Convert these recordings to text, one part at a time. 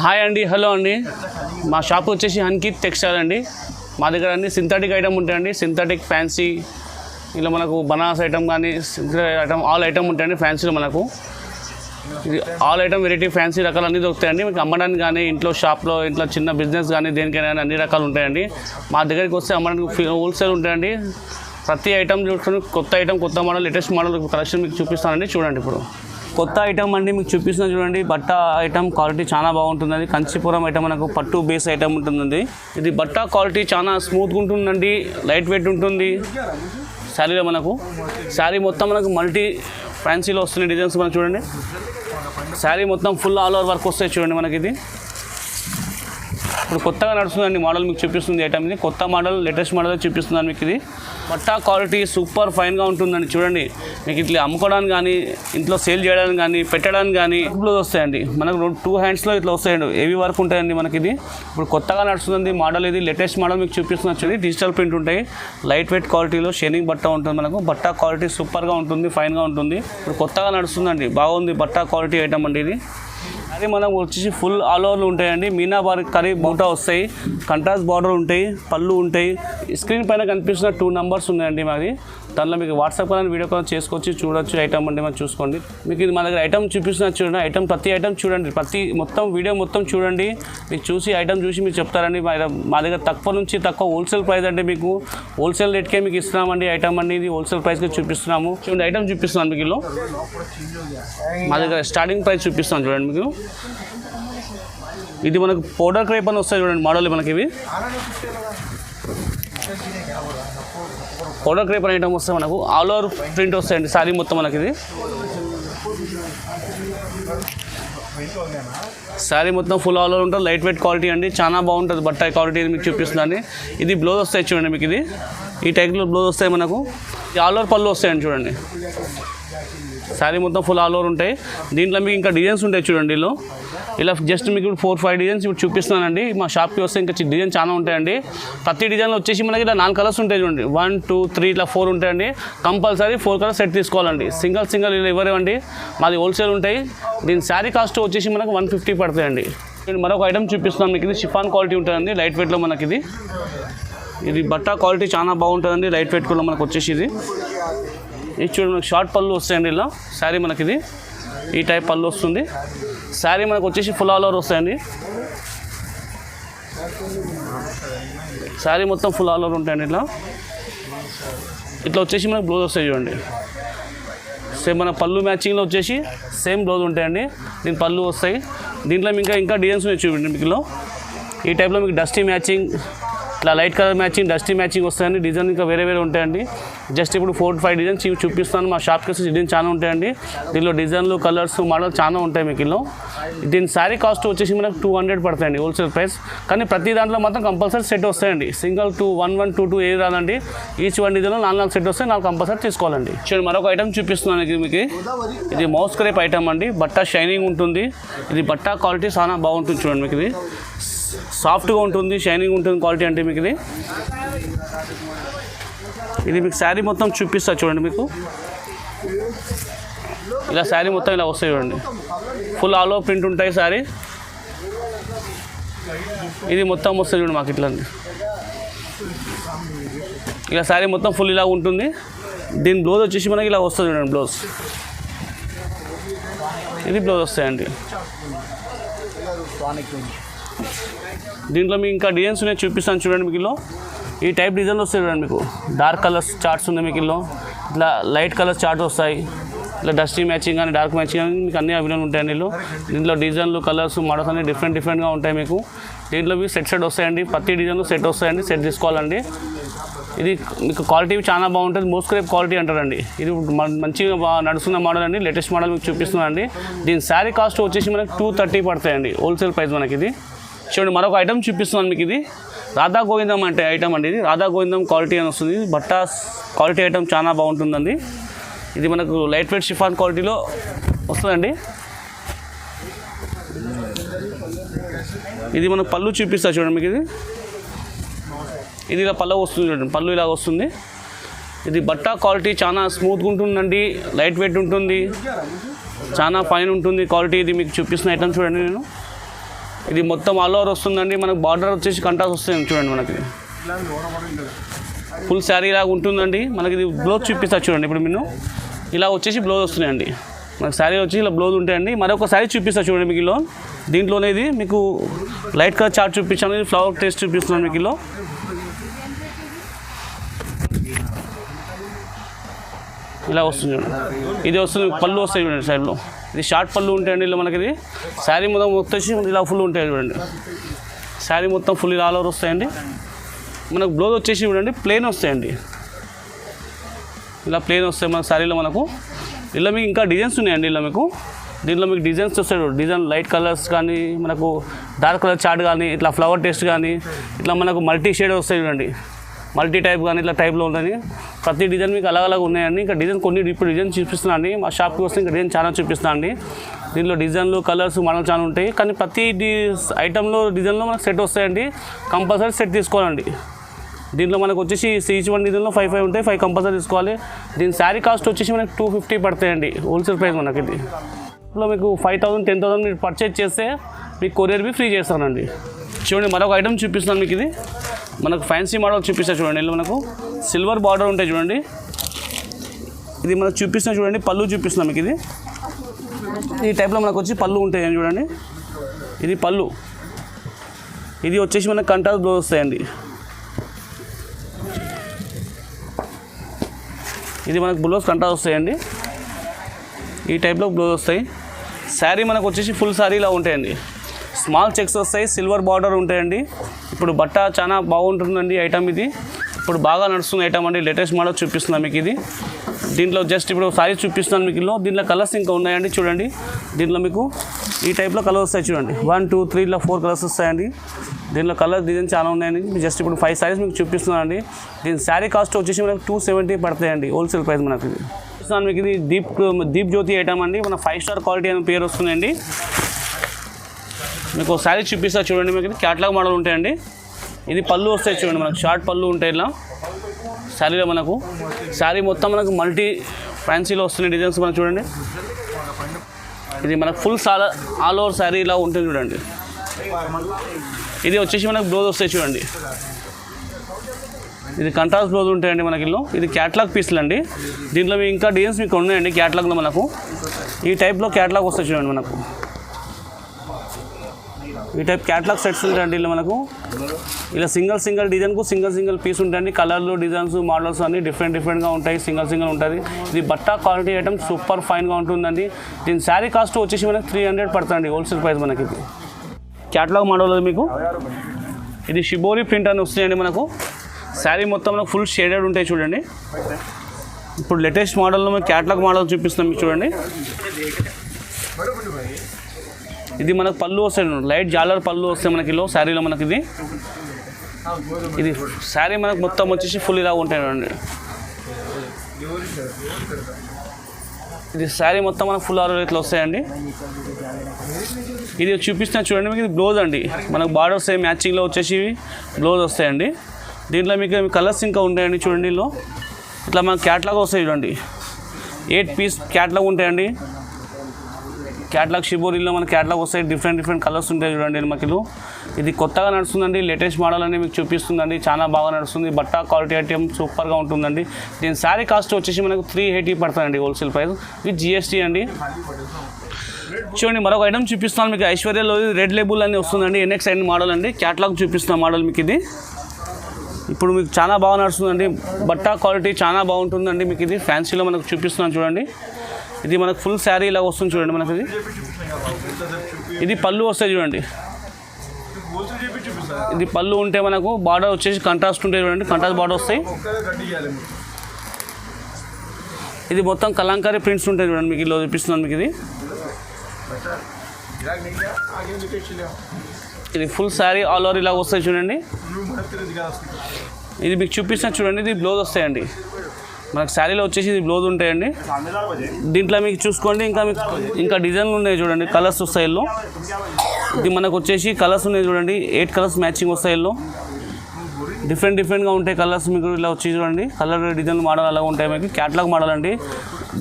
Hi అండి, hello అండి. మా షాప్ వచ్చేసి అంకిత్ టెక్స్టైల్ అండి. మా దగ్గర అన్ని సింథటిక్ ఐటమ్ ఉంటాయండి. సింథటిక్ ఫ్యాన్సీ ఇలా మనకు బనారస్ ఐటమ్ కానీ సింథటిక్ ఐటమ్ ఆల్ ఐటమ్ ఉంటాయండి. ఫ్యాన్సీలో మనకు ఇది ఆల్ ఐటమ్ వెరైటీ ఫ్యాన్సీ రకాలు అన్నీ దొరుకుతాయండి. మీకు అమ్మడానికి కానీ ఇంట్లో షాప్లో ఇంట్లో చిన్న బిజినెస్ కానీ దేనికైనా అన్ని రకాలు ఉంటాయండి. మా దగ్గరికి వస్తే అమ్మడానికి హోల్సేల్ ఉంటాయండి. ప్రతి ఐటమ్ చూసుకొని కొత్త ఐటమ్ కొత్త మోడల్ లేటెస్ట్ మోడల్ కలెక్షన్ మీకు చూపిస్తానండి. చూడండి, ఇప్పుడు కొత్త ఐటమ్ అండి మీకు చూపిస్తున్నా చూడండి. బట్ట ఐటమ్ క్వాలిటీ చాలా బాగుంటుందండి. కంచిపురం ఐటమ్ మనకు పట్టు బేస్ ఐటమ్ ఉంటుందండి. ఇది బట్ట క్వాలిటీ చాలా స్మూత్గా ఉంటుందండి, లైట్ వెయిట్ ఉంటుంది. శారీలో మనకు శారీ మొత్తం మనకు మల్టీ ఫ్యాన్సీలో వస్తున్నాయి డిజైన్స్. మనకు చూడండి, శారీ మొత్తం ఫుల్ ఆల్ ఓవర్ వర్క్ వస్తాయి. చూడండి, మనకి ఇది ఇప్పుడు కొత్తగా నడుస్తుందండి మోడల్ మీకు చూపిస్తుంది. ఐటమ్ ఇది కొత్త మోడల్ లేటెస్ట్ మోడల్ చూపిస్తున్నాను మీకు. ఇది బట్టా క్వాలిటీ సూపర్ ఫైన్గా ఉంటుందండి. చూడండి, మీకు ఇట్లా అమ్ముకోవడానికి కానీ ఇంట్లో సేల్ చేయడానికి కానీ పెట్టడానికి కానీ బ్లౌజ్ వస్తాయండి. మనకు 2 హ్యాండ్స్లో ఇట్లా వస్తాయండి. హెవీ వర్క్ ఉంటాయండి మనకి. ఇది ఇప్పుడు కొత్తగా నడుస్తుంది మోడల్. ఇది లేటెస్ట్ మోడల్ మీకు చూపిస్తున్నది. డిజిటల్ ప్రింట్ ఉంటాయి, లైట్ వెయిట్ క్వాలిటీలో షైనింగ్ బట్ట ఉంటుంది మనకు. బట్టా క్వాలిటీ సూపర్గా ఉంటుంది, ఫైన్గా ఉంటుంది. ఇప్పుడు కొత్తగా నడుస్తుందండి, బాగుంది బట్టా క్వాలిటీ ఐటమ్ అండి. ఇది అది మనం వచ్చేసి ఫుల్ ఆల్ ఓవర్లు ఉంటాయండి. మీనా కరీ బూటా వస్తాయి, కంట్రాస్ట్ బార్డర్ ఉంటాయి, పళ్ళు ఉంటాయి. స్క్రీన్ పైన కనిపిస్తున్న 2 నంబర్స్ ఉన్నాయండి మాది. దానిలో మీకు వాట్సాప్ కానీ వీడియో కాల్ చేసుకొచ్చి చూడొచ్చు ఐటమ్ అండి. మనం చూసుకోండి. మీకు ఇది మా దగ్గర ఐటమ్ చూపిస్తున్నా చూడండి. ఐటమ్ ప్రతి ఐటమ్ చూడండి, ప్రతి మొత్తం వీడియో మొత్తం చూడండి. మీకు చూసి ఐటమ్ చూసి మీరు చెప్తారండి. మా దగ్గర తక్కువ నుంచి తక్కువ హోల్సేల్ ప్రైస్ అంటే మీకు హోల్సేల్ రేట్కే మీకు ఇస్తున్నామండి. ఐటమ్ అండి ఇది హోల్సేల్ ప్రైస్కి చూపిస్తున్నాము. చూడండి, ఐటమ్ చూపిస్తున్నాను మీకు. ఇలా మా దగ్గర స్టార్టింగ్ ప్రైస్ చూపిస్తాను చూడండి మీకు. ఇది మనకు పౌడర్ క్రేప్ అని వస్తాయి చూడండి మోడల్ మనకి. ఇవి పౌడర్ క్రేప్ ఐటమ్ వస్తాయి మనకు. ఆల్ ఓవర్ ప్రింట్ వస్తాయండి శారీ మొత్తం మనకి. ఇది శారీ మొత్తం ఫుల్ ఆల్ ఓవర్ ఉంటుంది, లైట్ వెయిట్ క్వాలిటీ అండి. చాలా బాగుంటుంది బట్ట క్వాలిటీ మీకు చూపిస్తున్నాను. ఇది బ్లౌజ్ వస్తాయి చూడండి మీకు. ఇది ఈ టైప్లో బ్లౌజ్ వస్తాయి మనకు. ఆల్ ఓవర్ పళ్ళు వస్తాయండి చూడండి. శారీ మొత్తం ఫుల్ ఆల్ ఓవర్ ఉంటాయి. దీంట్లో మీకు ఇంకా డిజైన్స్ ఉంటాయి చూడండి. ఇలా జస్ట్ మీకు 4-5 డిజైన్స్ ఇప్పుడు చూపిస్తున్నానండి. మా షాప్కి వస్తే ఇంకా డిజైన్ చాలా ఉంటాయండి. ప్రతి డిజైన్లో వచ్చేసి మనకి ఇలా 4 కలర్స్ ఉంటాయి చూడండి. 1, 2, 3 ఇట్లా 4 ఉంటాయండి. కంపల్సరీ 4 కలర్స్ సెట్ తీసుకోవాలండి. సింగిల్ ఇలా ఇవ్వరేవండి, మాది హోల్సేల్ ఉంటాయి. దీని శారీ కాస్ట్ వచ్చేసి మనకు 150 పడుతాయండి. నేను మరొక ఐటమ్ చూపిస్తున్నాను మీకు. ఇది షిఫాన్ క్వాలిటీ ఉంటుందండి, లైట్ వెయిట్లో మనకి. ఇది బట్టా క్వాలిటీ చాలా బాగుంటుందండి, లైట్ వెయిట్ కూడా మనకు వచ్చేసి. ఇది చూడండి, మనకు షార్ట్ పళ్ళు వస్తాయండి. ఇలా శారీ మనకి ఇది ఈ టైప్ పళ్ళు వస్తుంది. శారీ మనకు వచ్చేసి ఫుల్ ఆల్ ఓవర్ వస్తాయండి. శారీ మొత్తం ఫుల్ ఆల్ ఓవర్ ఉంటాయండి. ఇట్లా వచ్చేసి మనకు బ్లౌజ్ వస్తాయి చూడండి. సేమ్ మన పళ్ళు మ్యాచింగ్లో వచ్చేసి సేమ్ బ్లౌజ్ ఉంటాయండి. దీని పళ్ళు వస్తాయి. దీంట్లో ఇంకా డిజైన్స్ ఉన్నాయి చూడండి మీకు. ఈ టైప్లో మీకు డస్టీ మ్యాచింగ్, ఇట్లా light colour matching, dusty matching వస్తాయండి. డిజైన్ ఇంకా వేరే ఉంటాయండి. జస్ట్ ఇప్పుడు 4-5 డిజైన్స్ చూపిస్తాను. మా షాప్కి వచ్చి డిజైన్ చాలా ఉంటాయండి. దీనిలో డిజైన్లు, కలర్స్, మోడల్ చాలా ఉంటాయి మీకు. దీని శారీ కాస్ట్ వచ్చేసి మనకు 200 పడతాయండి హోల్సేల్ ప్రైస్. కానీ ప్రతి దాంట్లో మాత్రం కంపల్సరీ సెట్ వస్తాయండి. సింగిల్ 1, 2 ఏది రాదండి. ఈచ్ 1 డిజైన్లో 4 సెట్ వస్తాయి. 4 కంపల్సరీ తీసుకోవాలండి. చూడండి, మరొక ఐటమ్ చూపిస్తున్నాను మీకు. ఇది మౌస్ క్రేప్ ఐటమ్ అండి. బట్ట షైనింగ్ ఉంటుంది. ఇది బట్ట క్వాలిటీ చాలా బాగుంటుంది చూడండి మీకు. ఇది సాఫ్ట్గా ఉంటుంది, షైనింగ్ ఉంటుంది క్వాలిటీ అంటే మీకు. ఇది మీకు శారీ మొత్తం చూపిస్తా చూడండి మీకు. ఇలా శారీ మొత్తం ఇలా వస్తాయి చూడండి. ఫుల్ ఆల్ ఓవర్ ప్రింట్ ఉంటాయి శారీ. ఇది మొత్తం వస్తుంది చూడండి మాకు ఇట్లా. ఇలా శారీ మొత్తం ఫుల్ ఇలా ఉంటుంది. దీని బ్లౌజ్ వచ్చేసి మనకి ఇలా వస్తుంది చూడండి బ్లౌజ్. ఇది బ్లౌజ్ వస్తాయండి. దీంట్లో మీకు ఇంకా డిజైన్స్ ఉన్నాయి చూపిస్తాను చూడండి మీకు. ఈ టైప్ డిజైన్ వస్తాయి చూడండి మీకు. డార్క్ కలర్స్ చార్ట్స్ ఉన్నాయి మీకు. ఇట్లా లైట్ కలర్స్ చార్ట్స్ వస్తాయి. ఇట్లా డస్టీ మ్యాచింగ్ కానీ డార్క్ మ్యాచింగ్ కానీ మీకు అన్ని అవైలబుల్ ఉంటాయండి. దీంట్లో డిజైన్లు, కలర్స్, మోడల్స్ అన్ని డిఫరెంట్గా ఉంటాయి మీకు. దీంట్లో మీకు సెట్ వస్తాయండి. ప్రతి డిజైన్లో సెట్ వస్తాయండి. సెట్ తీసుకోవాలండి. ఇది మీకు క్వాలిటీ చాలా బాగుంటుంది. మోస్ట్ క్రేప్ క్వాలిటీ అంటారండి. ఇది మంచిగా నడుస్తున్న మోడల్ అండి, లేటెస్ట్ మోడల్ మీకు చూపిస్తున్నానండి. దీని శారీ కాస్ట్ వచ్చేసి మనకి 230 పడతాయండి హోల్సేల్ ప్రైస్ మనకి. ఇది చూడండి, మరొక ఐటమ్ చూపిస్తున్నాను మీకు. ఇది రాధా గోవిందం అంటే ఐటమ్ అండి. ఇది రాధా గోవిందం క్వాలిటీ అని వస్తుంది. బట్టా క్వాలిటీ ఐటమ్ చాలా బాగుంటుందండి. ఇది మనకు లైట్ వెయిట్ షిఫాన్ క్వాలిటీలో వస్తుందండి. ఇది మనకు పళ్ళు చూపిస్తా చూడండి మీకు. ఇది ఇలా పళ్ళు వస్తుంది చూడండి. పళ్ళు ఇలా వస్తుంది. ఇది బట్టా క్వాలిటీ చాలా స్మూత్గా ఉంటుందండి, లైట్ వెయిట్ ఉంటుంది, చాలా ఫైన్ ఉంటుంది క్వాలిటీ. ఇది మీకు చూపిస్తున్న ఐటమ్ చూడండి. నేను ఇది మొత్తం ఆల్ ఓవర్ వస్తుందండి. మనకు బార్డర్ వచ్చేసి కంట్రాస్ట్ వస్తుంది చూడండి. మనకి ఫుల్ శారీ లాగా ఉంటుందండి. మనకి ఇది బ్లౌజ్ చూపిస్తా చూడండి. ఇప్పుడు మీరు ఇలా వచ్చేసి బ్లౌజ్ వస్తున్నాయండి. మనకు శారీ వచ్చి ఇలా బ్లౌజ్ ఉంటాయండి. మరొక శారీ చూపిస్తా చూడండి మీకు ఇలా. దీంట్లోనే ఇది మీకు లైట్ కలర్ చార్ట్ చూపించాను. ఇది ఫ్లవర్ టేస్ట్ చూపిస్తున్నాను మీకు ఇలా. ఇలా వస్తుంది చూడండి. ఇది వస్తుంది పళ్ళు వస్తాయి చూడండి సైడ్లో. ఇది షార్ట్ పళ్ళు ఉంటాయండి. ఇలా మనకి ఇది శారీ మొత్తం వచ్చేసి ఇలా ఫుల్ ఉంటాయి చూడండి. శారీ మొత్తం ఫుల్ ఇలా ఆల్ ఓవర్ వస్తాయండి. మనకు బ్లౌజ్ వచ్చేసి చూడండి ప్లెయిన్ వస్తాయండి. ఇలా ప్లెయిన్ వస్తాయి మన శారీలో మనకు. ఇలా మీకు ఇంకా డిజైన్స్ ఉన్నాయండి. ఇలా మీకు దీంట్లో మీకు డిజైన్స్ వస్తాయి. డిజైన్ లైట్ కలర్స్ కానీ మనకు డార్క్ కలర్ చార్ట్ కానీ ఇట్లా ఫ్లవర్ టేస్ట్ కానీ ఇట్లా మనకు మల్టీ షేడ్ వస్తాయి చూడండి. మల్టీ టైప్ కానీ ఇట్లా టైప్లో ఉందని ప్రతి డిజైన్ మీకు అలాగ ఉన్నాయండి. ఇంకా డిజైన్ కొన్ని ఇప్పుడు డిజైన్ చూపిస్తున్నాను అండి. మా షాప్కి వస్తే ఇంకా డిజైన్ చాలా చూపిస్తాను అండి. దీనిలో డిజైన్లు కలర్స్ మోడల్ చాలా ఉంటాయి. కానీ ప్రతి ఐటెంలో డిజైన్లో మనకు సెట్ వస్తాయండి. కంపల్సరీ సెట్ తీసుకోవాలండి. దీంట్లో మనకు వచ్చేసి ఈచ్ వన్ డిజైన్లో 5 ఉంటాయి. 5 కంపల్సరీ తీసుకోవాలి. దీని శారీ కాస్ట్ వచ్చేసి మనకి 250 పడతాయండి. హోల్సేల్ ప్రైస్ మనకి ఇది. ఇందులో మీకు 5,000 10,000 మీరు పర్చేజ్ చేస్తే మీకు కొరియర్ బి ఫ్రీ చేస్తానండి. చూడండి మరొక ఐటమ్ చూపిస్తున్నాను మీకు. ఇది మనకు ఫ్యాన్సీ మోడల్ చూపిస్తాను చూడండి. ఇందులో మనకు సిల్వర్ బార్డర్ ఉంటాయి చూడండి. ఇది మనకు చూపిస్తున్నా చూడండి. పళ్ళు చూపిస్తున్నాం మీకు. ఇది ఈ టైప్లో మనకు వచ్చి పళ్ళు ఉంటాయి చూడండి. ఇది పళ్ళు. ఇది వచ్చేసి మనకు కంట్రాస్ట్ బ్లౌజ్ వస్తాయండి. ఇది మనకు బ్లౌజ్ కంట్రాస్ట్ వస్తాయండి. ఈ టైప్లో బ్లౌజ్ వస్తాయి. శారీ మనకు వచ్చేసి ఫుల్ శారీ ఇలా ఉంటాయండి. స్మాల్ చెక్స్ వస్తాయి. సిల్వర్ బార్డర్ ఉంటాయండి. ఇప్పుడు బట్ట చాలా బాగుంటుందండి ఐటమ్. ఇది ఇప్పుడు బాగా నడుస్తుంది ఐటమ్ అండి. లేటెస్ట్ మోడల్ చూపిస్తున్నాను మీకు. ఇది దీంట్లో జస్ట్ ఇప్పుడు శారీ చూపిస్తున్నాను మీకు. దీంట్లో కలర్స్ ఇంకా ఉన్నాయండి చూడండి. దీంట్లో మీకు ఈ టైప్లో కలర్స్ వస్తాయి చూడండి. 1 2 3 ఇలా 4 కలర్స్ వస్తాయండి. దీంట్లో కలర్ డిజైన్ చాలా ఉన్నాయండి. జస్ట్ ఇప్పుడు 5 శారీస్ మీకు చూపిస్తున్నానండి. దీని శారీ కాస్ట్ వచ్చేసి మనకు 270 పడతాయండి. హోల్సేల్ ప్రైస్ మనకి ఇది మీకు. ఇది దీప్ జ్యోతి ఐటమ్ అండి. మన 5 స్టార్ క్వాలిటీ అనే పేరు వస్తుందండి. మీకు శారీ చూపిస్తా చూడండి. మీకు ఇది క్యాట్లాగ్ మోడల్ ఉంటాయండి. ఇది పళ్ళు వస్తాయి చూడండి. మనకు షార్ట్ పళ్ళు ఉంటాయి ఇలా శారీలో. మనకు శారీ మొత్తం మనకు మల్టీ ఫ్యాన్సీలో వస్తున్నాయి డిజైన్స్ మనకు చూడండి. ఇది మనకు ఫుల్ ఆల్ ఓవర్ శారీ ఇలా ఉంటుంది చూడండి. ఇది వచ్చేసి మనకు బ్లౌజ్ వస్తాయి చూడండి. ఇది కంట్రాస్ట్ బ్లౌజ్ ఉంటాయండి మనకి ఇల్లు. ఇది క్యాట్లాగ్ పీస్లు అండి. దీంట్లో మీకు ఇంకా డిజైన్స్ మీకు ఉన్నాయండి క్యాట్లాగ్లో మనకు. ఈ టైప్లో క్యాట్లాగ్ వస్తాయి చూడండి. మనకు ఈ టైప్ క్యాట్లాగ్ సెట్స్ ఉంటాయండి ఇలా మనకు. ఇలా సింగిల్ డిజైన్కు సింగిల్ పీస్ ఉంటాయండి. కలర్లు డిజైన్స్ మోడల్స్ అన్నీ డిఫరెంట్గా ఉంటాయి. సింగిల్ ఉంటుంది. ఇది బట్టా క్వాలిటీ ఐటమ్ సూపర్ ఫైన్గా ఉంటుందండి. దీని శారీ కాస్ట్ వచ్చేసి మనకు 300 పడుతుంది హోల్సేల్ ప్రైస్ మనకి. ఇది క్యాట్లాగ్ మోడల్ మీకు. ఇది షిబోరి ప్రింట్ అని వస్తాయండి మనకు. శారీ మొత్తం మనకు ఫుల్ షేడెడ్ ఉంటాయి చూడండి. ఇప్పుడు లేటెస్ట్ మోడల్లో మేము క్యాట్లాగ్ మోడల్ చూపిస్తున్నాం మీకు చూడండి. ఇది మనకు పళ్ళు వస్తాయి. లైట్ జాలర్ పళ్ళు వస్తాయి మనకి శారీలో మనకి. ఇది శారీ మనకు మొత్తం వచ్చేసి ఫుల్ ఇలా ఉంటాయి చూడండి. ఇది శారీ మొత్తం మనకు ఫుల్ ఆర్డర్ ఇట్లా వస్తాయండి. ఇది చూపిస్తున్నా చూడండి మీకు. ఇది బ్లౌజ్ అండి. మనకు బార్డర్ వస్తాయి మ్యాచింగ్లో వచ్చేసి బ్లౌజ్ వస్తాయండి. దీంట్లో మీకు కలర్స్ ఇంకా ఉంటాయండి చూడండి. ఇట్లా మనకు క్యాట్లాగ్ వస్తాయి చూడండి. 8 పీస్ క్యాట్లాగ్ ఉంటాయండి. క్యాట్లాగ్ షిబోరీలో మన క్యాట్లాగ్ వస్తాయి. డిఫరెంట్ కలర్స్ ఉంటాయి చూడండి మనకి. ఇది కొత్తగా నడుస్తుందండి. లేటెస్ట్ మోడల్ అని మీకు చూపిస్తుందండి. చాలా బాగా నడుస్తుంది. బట్టా క్వాలిటీ ఐటమ్ సూపర్గా ఉంటుందండి. దీని శారీ కాస్ట్ వచ్చేసి మనకు 380 పడుతుందండి హోల్సేల్ ప్రైస్ విత్ GST అండి. చూడండి మరొక ఐటమ్ చూపిస్తున్నాను మీకు. ఐశ్వర్యలో రెడ్ లేబుల్ అని వస్తుందండి. NX అండ్ మోడల్ అండి. క్యాట్లాగ్ చూపిస్తున్న మోడల్ మీకు. ఇది ఇప్పుడు మీకు చాలా బాగా నడుస్తుందండి. బట్టా క్వాలిటీ చాలా బాగుంటుందండి మీకు. ఇది ఫ్యాన్సీలో మనకు చూపిస్తున్నాను చూడండి. ఇది మనకు ఫుల్ శారీ ఇలా వస్తుంది చూడండి మనకు. ఇది పళ్ళు వస్తాయి చూడండి. ఇది పళ్ళు ఉంటే మనకు బార్డర్ వచ్చేసి కంట్రాస్ట్ ఉంటాయి చూడండి. కంట్రాస్ట్ బార్డర్ వస్తాయి. ఇది మొత్తం కలంకారీ ప్రింట్స్ ఉంటాయి చూడండి మీకు. ఇలా చూపిస్తున్నాను మీకు. ఇది ఫుల్ శారీ ఆల్ ఓవర్ ఇలా వస్తాయి చూడండి. ఇది మీకు చూపిస్తున్నా చూడండి. ఇది బ్లౌజ్ వస్తాయండి మనకు. శారీలో వచ్చేసి ఇది బ్లౌజ్ ఉంటాయండి. దీంట్లో మీకు చూసుకోండి ఇంకా డిజైన్లు ఉన్నాయి చూడండి. కలర్స్ వస్తాయి ఇల్లు. ఇది మనకు వచ్చేసి కలర్స్ ఉన్నాయి చూడండి. 8 కలర్స్ మ్యాచింగ్ వస్తాయి ఇల్లు. డిఫరెంట్గా ఉంటాయి కలర్స్ మీకు. ఇలా వచ్చి చూడండి కలర్ డిజైన్ మోడల్ అలా ఉంటాయి మీకు. క్యాట్లాగ్ మోడల్ అండి.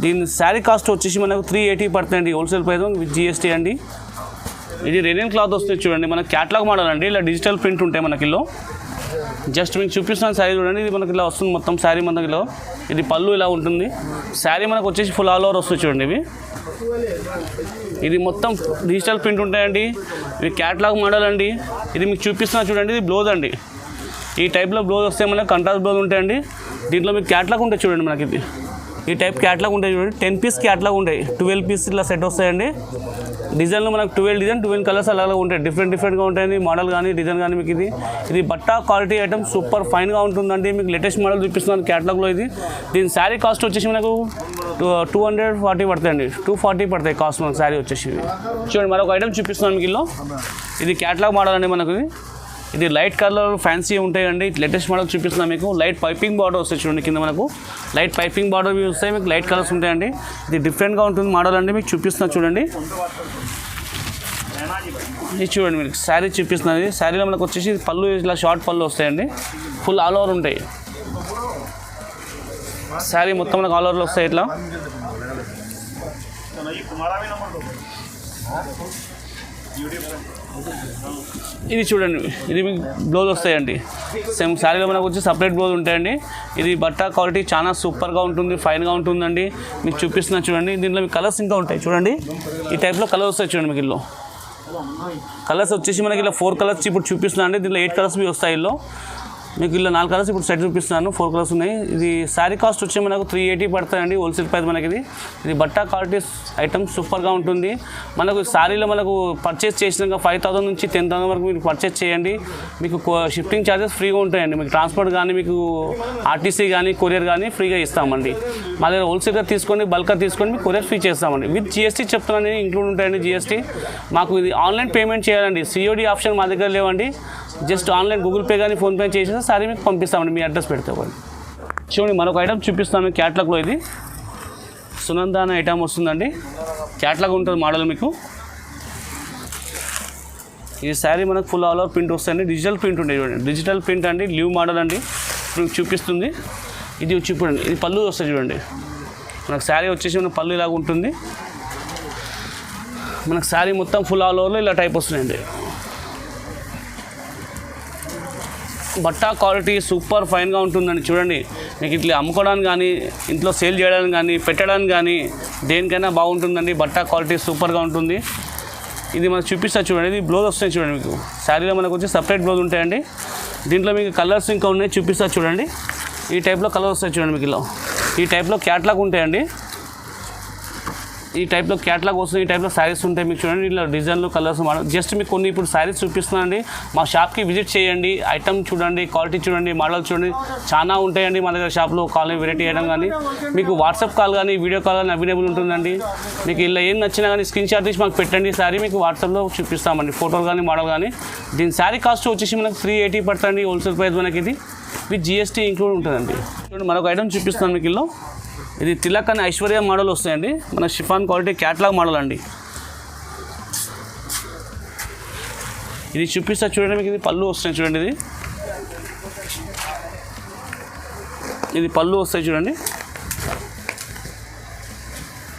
దీని శారీ కాస్ట్ వచ్చేసి మనకు 380 పడుతుందండి హోల్సేల్ ప్రైస్ విత్ GST అండి. ఇది రెనిన్ క్లాత్ వస్తుంది చూడండి, మన క్యాట్లాగ్ మోడల్ అండి. ఇలా డిజిటల్ ప్రింట్ ఉంటాయి మనకి ఇల్లో. జస్ట్ మీకు చూపిస్తున్నాను శారీ చూడండి, ఇది మనకి ఇలా వస్తుంది మొత్తం శారీ మనకిలో. ఇది పళ్ళు ఇలా ఉంటుంది. శారీ మనకు వచ్చేసి ఫుల్ ఆల్ ఓవర్ వస్తుంది చూడండి. ఇది మొత్తం డిజిటల్ ప్రింట్ ఉంటాయండి. ఇది క్యాట్లాగ్ మోడల్ అండి. ఇది మీకు చూపిస్తున్నా చూడండి, ఇది బ్లౌజ్ అండి. ఈ టైప్లో బ్లౌజ్ వస్తే మనకి కంట్రాస్ట్ బ్లౌజ్ ఉంటాయండి. దీంట్లో మీకు క్యాట్లాగ్ ఉంటాయి చూడండి, మనకి ఇది ఈ టైప్ క్యాట్లాగ్ ఉంటాయి చూడండి. 10 పీస్ క్యాట్లాగ్ ఉంటాయి, 12 పీస్ ఇట్లా సెట్ వస్తాయండి. డిజైన్లో మనకు 12 కలర్స్ అలాగే ఉంటాయి, డిఫరెంట్గా ఉంటాయండి. మోడల్ కానీ డిజైన్ కానీ మీకు ఇది బట్టా క్వాలిటీ ఐటమ్ సూపర్ ఫైన్గా ఉంటుందండి. మీకు లేటెస్ట్ మోడల్ చూపిస్తున్నాను క్యాట్లాగ్లో. దీని శారీ కాస్ట్ వచ్చేసి మనకు 240 పడతాయండి, 240 పడతాయి కాస్ట్ మనకు శారీ వచ్చేసి. చూడండి మరొక ఐటమ్ చూపిస్తున్నాను మీకు ఇల్లో. ఇది క్యాట్లాగ్ మోడల్ అండి మనకు. ఇది లైట్ కలర్ ఫ్యాన్సీ ఉంటాయండి. లేటెస్ట్ మోడల్ చూపిస్తున్నాను మీకు. లైట్ పైపింగ్ బార్డర్ వస్తాయి చూడండి, కింద మనకు లైట్ పైపింగ్ బార్డర్ వస్తాయి. మీకు లైట్ కలర్స్ ఉంటాయండి. ఇది డిఫరెంట్గా ఉంటుంది మోడల్ అండి. మీకు చూపిస్తున్నా చూడండి, ఇది చూడండి మీకు శారీ చూపిస్తున్నది. శారీలో మనకు వచ్చేసి పళ్ళు ఇలా షార్ట్ పళ్ళు వస్తాయండి, ఫుల్ ఆల్ ఓవర్ ఉంటాయి. శారీ మొత్తం మనకు ఆల్ ఓవర్లో వస్తాయి ఇట్లా. ఇది చూడండి, ఇది మీకు బ్లౌజ్ వస్తాయండి. సేమ్ శారీలో మనకు వచ్చి సపరేట్ బ్లౌజ్ ఉంటాయండి. ఇది బట్టా క్వాలిటీ చాలా సూపర్గా ఉంటుంది, ఫైన్గా ఉంటుందండి. మీకు చూపిస్తున్నా చూడండి. దీంట్లో మీకు కలర్స్ ఇంకా ఉంటాయి చూడండి. ఈ టైప్లో కలర్స్ వస్తాయి చూడండి మీకు ఇల్లో. కలర్స్ వచ్చేసి మనకి ఇలా 4 కలర్స్ ఇప్పుడు చూపిస్తున్నాను అండి. దీంట్లో 8 కలర్స్ వస్తాయి ఇల్లో. మీకు ఇలా 4 కలర్స్ ఇప్పుడు సెట్ చూపిస్తున్నాను, 4 కలర్స్ ఉన్నాయి. ఇది శారీ కాస్ట్ వచ్చి మనకు 380 పడుతుందండి హోల్సేల్ ప్రైస్ మనకి. ఇది బట్టా క్వాలిటీ ఐటమ్ సూపర్గా ఉంటుంది. మనకు శారీలో మనకు పర్చేస్ చేసినాక 5000 నుంచి 10,000 వరకు మీరు పర్చేస్ చేయండి. మీకు షిఫ్టింగ్ ఛార్జెస్ ఫ్రీగా ఉంటాయండి. మీకు ట్రాన్స్పోర్ట్ కానీ మీకు ఆర్టీసీ కానీ కొరియర్ కానీ ఫ్రీగా ఇస్తామండి. మా దగ్గర హోల్సేల్గా తీసుకోండి, బల్క్గా తీసుకోండి, మీకు కొరియర్ ఫ్రీ చేస్తామండి. విత్ జిఎస్టీ చెప్తున్నాను, ఇంక్లూడ్ ఉంటాయండి జిఎస్టీ. మాకు ఇది ఆన్లైన్ పేమెంట్ చేయాలండి, సిఓడి ఆప్షన్ మా దగ్గర లేవండి. జస్ట్ ఆన్లైన్ గూగుల్ పే కానీ ఫోన్పే చేసిన సారీ మీకు పంపిస్తామండి, మీ అడ్రస్ పెడితే. చూడండి మరొక ఐటమ్ చూపిస్తాను క్యాట్లాగ్లో. ఇది సునంద అనే ఐటమ్ వస్తుందండి, క్యాట్లాగ్ ఉంటుంది మోడల్ మీకు. ఈ శారీ మనకు ఫుల్ ఆల్ ఓవర్ ప్రింట్ వస్తాయండి, డిజిటల్ ప్రింట్ ఉంటాయి చూడండి. డిజిటల్ ప్రింట్ అండి, లీవ్ మోడల్ అండి. ఇప్పుడు చూపిస్తుంది ఇది చూడండి. ఇది పళ్ళు వస్తాయి చూడండి. మనకు శారీ వచ్చేసి మన పళ్ళు ఇలాగ ఉంటుంది. మనకు శారీ మొత్తం ఫుల్ ఆల్ ఓవర్లో ఇలా టైప్ వస్తున్నాయండి. బట్టా క్వాలిటీ సూపర్ ఫైన్గా ఉంటుందండి. చూడండి మీకు ఇట్లా అమ్ముకోవడానికి కానీ ఇంట్లో సేల్ చేయడానికి కానీ పెట్టడానికి కానీ దేనికైనా బాగుంటుందండి. బట్టా క్వాలిటీ సూపర్గా ఉంటుంది. ఇది మనకు చూపిస్తా చూడండి. ఇది బ్లౌజ్ వస్తాయి చూడండి. మీకు శారీలో మనకు వచ్చి సపరేట్ బ్లౌజ్ ఉంటాయండి. దీంట్లో మీకు కలర్స్ ఇంకా ఉన్నాయి, చూపిస్తా చూడండి. ఈ టైప్లో కలర్ వస్తాయి చూడండి మీకు ఇలా. ఈ టైప్లో క్యాట్లాగ్ ఉంటాయండి. ఈ టైప్లో క్యాట్లాగ్ వస్తుంది. ఈ టైప్లో శారీస్ ఉంటాయి మీకు చూడండి. ఇలా డిజైన్లు కలర్స్ జస్ట్ మీకు కొన్ని ఇప్పుడు శారీస్ చూపిస్తున్నానండి. మా షాప్కి విజిట్ చేయండి, ఐటమ్ చూడండి, క్వాలిటీ చూడండి, మోడల్ చూడండి, చాలా ఉంటాయండి మా దగ్గర షాప్లో. కాల్ వెరైటీ ఐటమ్ కానీ మీకు వాట్సాప్ కాల్ కానీ వీడియో కాల్ కానీ అవైలబుల్ ఉంటుందండి. మీకు ఇలా ఏం నచ్చినా కానీ స్క్రీన్ షాట్ తీసి మాకు పెట్టండి, శారీ మీకు వాట్సాప్లో చూపిస్తామండి, ఫోటోలు కానీ మోడల్ కానీ. దీని శారీ కాస్ట్ వచ్చేసి మనకు 380 పడుతుంది హోల్సేల్ ప్రైస్ మనకి. ఇది విత్ జిఎస్టీ ఇంక్లూడ్ ఉంటుందండి. చూడండి మరొక ఐటమ్ చూపిస్తాను మీకు ఇల్లో. ఇది తిలక్ అని ఐశ్వర్య మోడల్ వస్తాయండి. మన షిఫాన్ క్వాలిటీ క్యాట్లాగ్ మోడల్ అండి. ఇది చూపిస్తా చూడండి మీకు. ఇది పళ్ళు వస్తాయి చూడండి. ఇది పళ్ళు వస్తాయి చూడండి.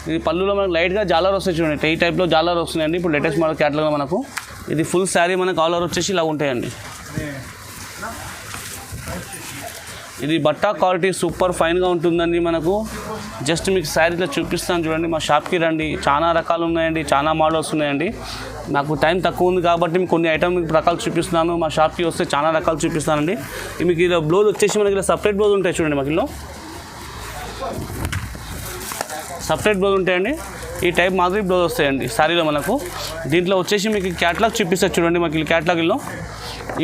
ఇది పళ్ళులో మనకు లైట్గా జాలర్ వస్తాయి చూడండి. ఈ టైప్లో జాలర్ వస్తున్నాయండి ఇప్పుడు లేటెస్ట్ మోడల్ క్యాట్లాగ్లో మనకు. ఇది ఫుల్ శారీ మనకు ఆల్ ఓవర్ వచ్చేసి ఇలా ఉంటాయండి. ఇది బట్టా క్వాలిటీ సూపర్ ఫైన్గా ఉంటుందండి మనకు. జస్ట్ మీకు శారీలో చూపిస్తాను చూడండి. మా షాప్కి రండి, చాలా రకాలు ఉన్నాయండి, చాలా మోడల్స్ ఉన్నాయండి. నాకు టైం తక్కువ ఉంది కాబట్టి మీకు కొన్ని ఐటమ్ రకాలు చూపిస్తున్నాను. మా షాప్కి వస్తే చాలా రకాలు చూపిస్తానండి. మీకు ఇలా బ్లౌజ్ వచ్చేసి మనకి ఇలా సపరేట్ బ్లౌజ్ ఉంటాయి చూడండి. మాకు ఇలా సపరేట్ బ్లౌజ్ ఉంటాయండి. ఈ టైప్ మాదిరి బ్లౌజ్ వస్తాయండి శారీలో మనకు. దీంట్లో వచ్చేసి మీకు క్యాట్లాగ్ చూపిస్తారు చూడండి. మాకు ఇలా క్యాట్లాగ్లో